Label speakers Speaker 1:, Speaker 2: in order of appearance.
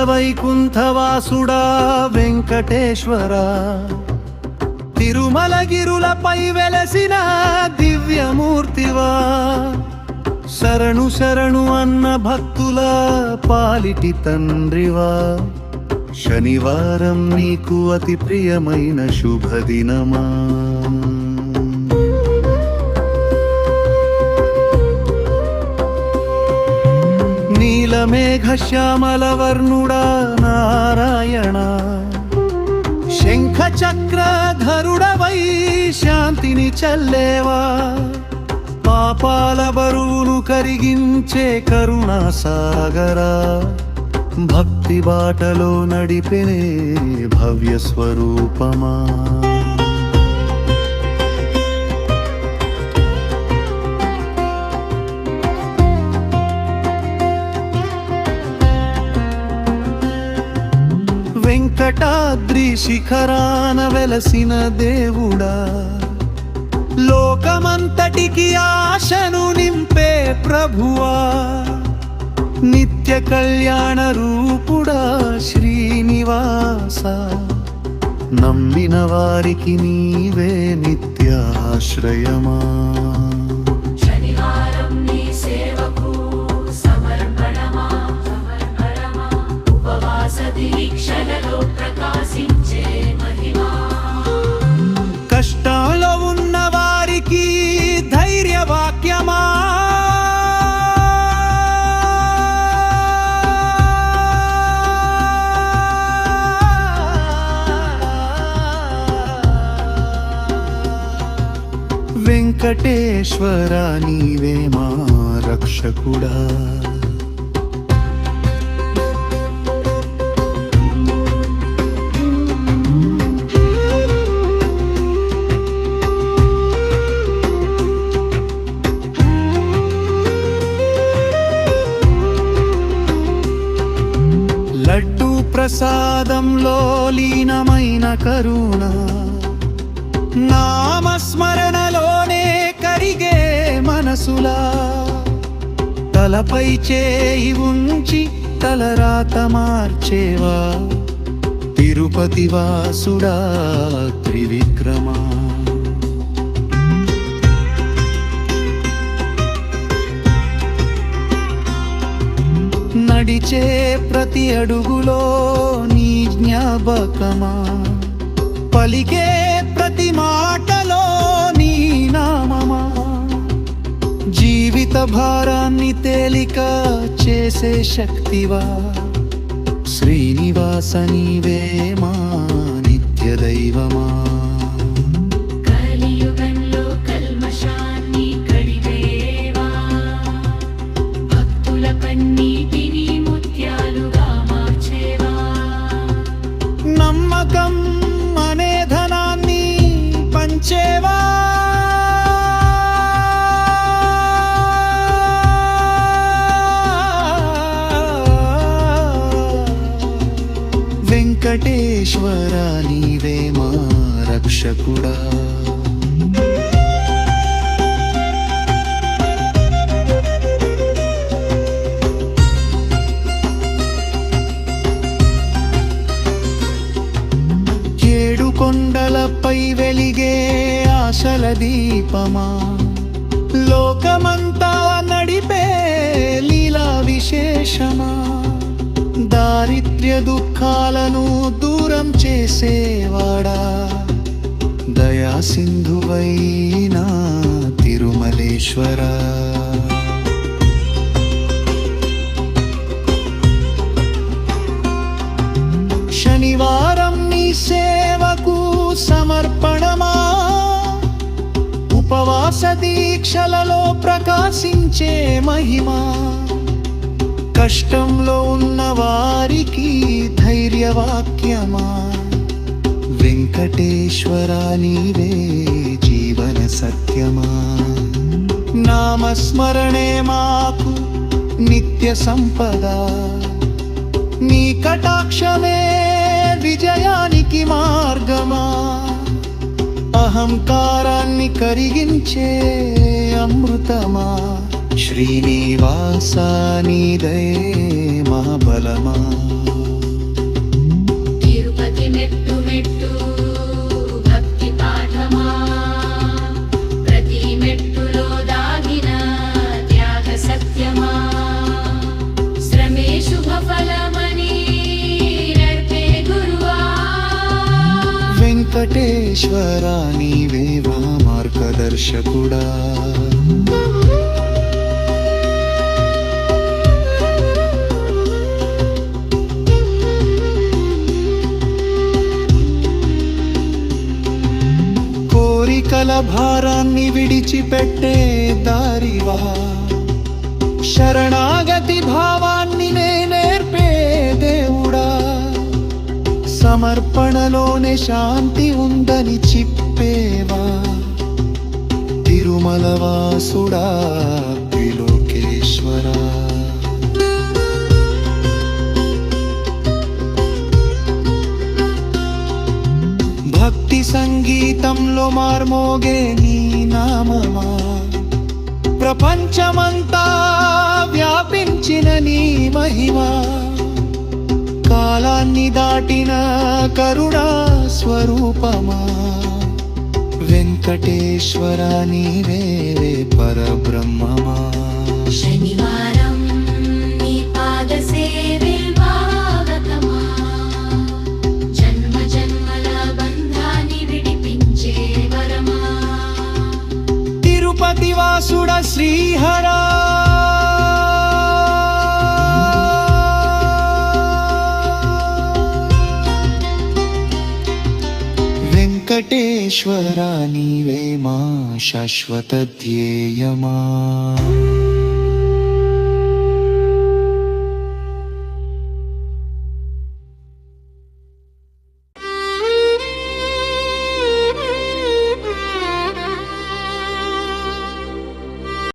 Speaker 1: వైకుంఠవాసుడా వెంకటేశ్వరా, తిరుమలగిరులపై వెలసిన దివ్యమూర్తివా, శరణు శరణు అన్న భక్తుల పాలిటి తండ్రివా, శనివారం నీకు అతి ప్రియమైన శుభదినమా. నీలమేఘ శ్యామలవర్ణుడా నారాయణ, శంఖ చక్రధరుడవై శాంతిని చల్లేవా, పాపాల బరువును కరిగించే కరుణాసాగరా, భక్తి బాటలో నడిపే భవ్య స్వరూపమా. వెంకటాద్రి శిఖరాన వెలసిన దేవుడా, లోకమంతటికి ఆశను నింపే ప్రభువా, నిత్య కళ్యాణ రూపుడా శ్రీనివాస, నమ్మిన వారికి నీవే నిత్యాశ్రయమా. కష్టాల్లో ఉన్న వారికి ధైర్యవాక్యమా, వెంకటేశ్వర నీవే మా రక్షకుడా. లడ్డూ ప్రసాదంలో లీనమైన కరుణ, నామస్మరణలోనే కరిగే మనసులా, తలపై చేయి ఉంచి తలరాత మార్చేవా, తిరుపతి వాసుడా త్రివిక్రమా. నడిచే ప్రతి అడుగులో నీ జ్ఞాపకమా, పలికే ప్రతి మాటలో నీ నామమా, జీవిత భారాన్ని తేలిక చేసే శక్తివా, శ్రీనివాస నీవే మా నిత్య దైవమా. నమ్మకం అనే ధనాన్ని పంచేవా, వెంకటేశ్వర నీవే మా రక్షకుడా. కొండలపై వెలిగే ఆశల దీపమా, లోకమంతా నడిపే లీలా విశేషమా, దారిద్ర్య దుఃఖాలను దూరం చేసేవాడా, దయా సింధువైనా తిరుమలేశ్వరా. శనివారం నీ సేవకు సమర్పణమా, ఉపవాస దీక్షలలో ప్రకాశించే మహిమా, కష్టంలో ఉన్న వారికి ధైర్యవాక్యమా, వెంకటేశ్వర నీవే జీవన సత్యమా. నామస్మరణే మాకు నిత్య సంపద, నీ కటాక్షమే విజయానికి మార్గమా, అహంకారాన్ని కరిగించే అమృతమా, శ్రీనివాస నీదే మహాబలమా. వెంకటేశ్వరా నీవే మా మార్గదర్శకుడా. కోరికల భారాన్ని విడిచిపెట్టే దారివా, శరణాగతి భావాన్ని నేర్పే దేవుడా. సమర్పణలోనే శాంతి ఉందని చెప్పేవా, తిరుమల వాసుడా త్రిలోకేశ్వరా. భక్తి సంగీతంలో మార్మోగే నీ నామమా, ప్రపంచమంతా వ్యాపించిన నీ మహిమా. కాలాన్ని దాటిన కరుణా స్వరూపమా, వెంకటేశ్వర నీవే పరబ్రహ్మమా.
Speaker 2: శనివారం నీ పాద సేవే భాగతమా, జన్మ జన్మల బంధాన్ని విడిపించే వరమా.
Speaker 1: తిరుపతి వాసుడ శ్రీహరా, వెంకటేశ్వర నీవే మా శాశ్వత ధ్యేయమా.